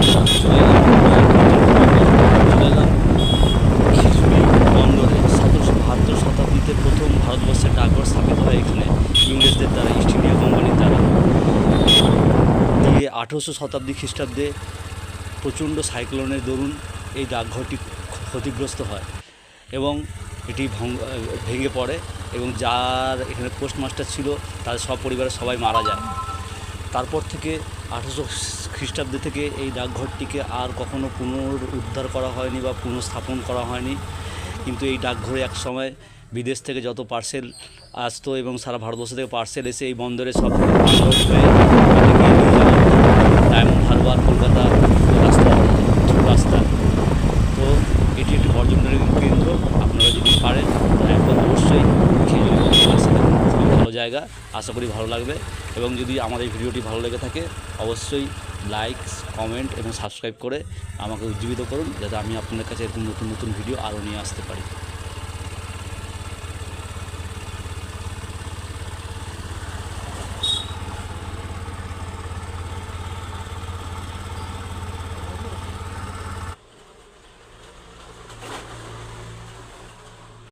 চলে এলাম খিচুড়ি বন্দরে। 1772 শতাব্দীতে প্রথম ভারতবর্ষের ডাকঘর স্থাপিত হয় এখানে ইংরেজদের দ্বারা, ইস্ট ইন্ডিয়া কোম্পানির দ্বারা। দিয়ে 1800 শতাব্দী খ্রিস্টাব্দে প্রচণ্ড সাইক্লোনের দরুন এই ডাকঘরটি ক্ষতিগ্রস্ত হয় এবং এটি ভেঙে পড়ে এবং যার এখানে পোস্টমাস্টার ছিল তাদের সব পরিবারের সবাই মারা যায়। তারপর থেকে 1800 খ্রিস্টাব্দে থেকে এই ডাকঘরটিকে আর কখনো পুনরুদ্ধার করা হয়নি বা পুনঃস্থাপন করা হয়নি। কিন্তু এই ডাকঘরে এক সময় বিদেশ থেকে যত পার্সেল আসতো এবং সারা ভারতবর্ষ থেকে পার্সেল এসে এই বন্দরে সব আনলোড হয়ে ডায়মন্ড হারবার, কলকাতা রাস্তা। তো এটি একটি পর্যটন কেন্দ্র। আপনারা যদি পারেন তাহলে একবার অবশ্যই খেজুরি বন্দরে আসেন, খুবই ভালো জায়গা, আশা করি ভালো লাগবে। এবং যদি আমার এই ভিডিওটি ভালো লেগে থাকে অবশ্যই লাইক, কমেন্ট এবং সাবস্ক্রাইব করে আমাকে উজ্জীবিত করুন, যাতে আমি আপনাদের কাছে এরকম নতুন নতুন ভিডিও আরও নিয়ে আসতে পারি।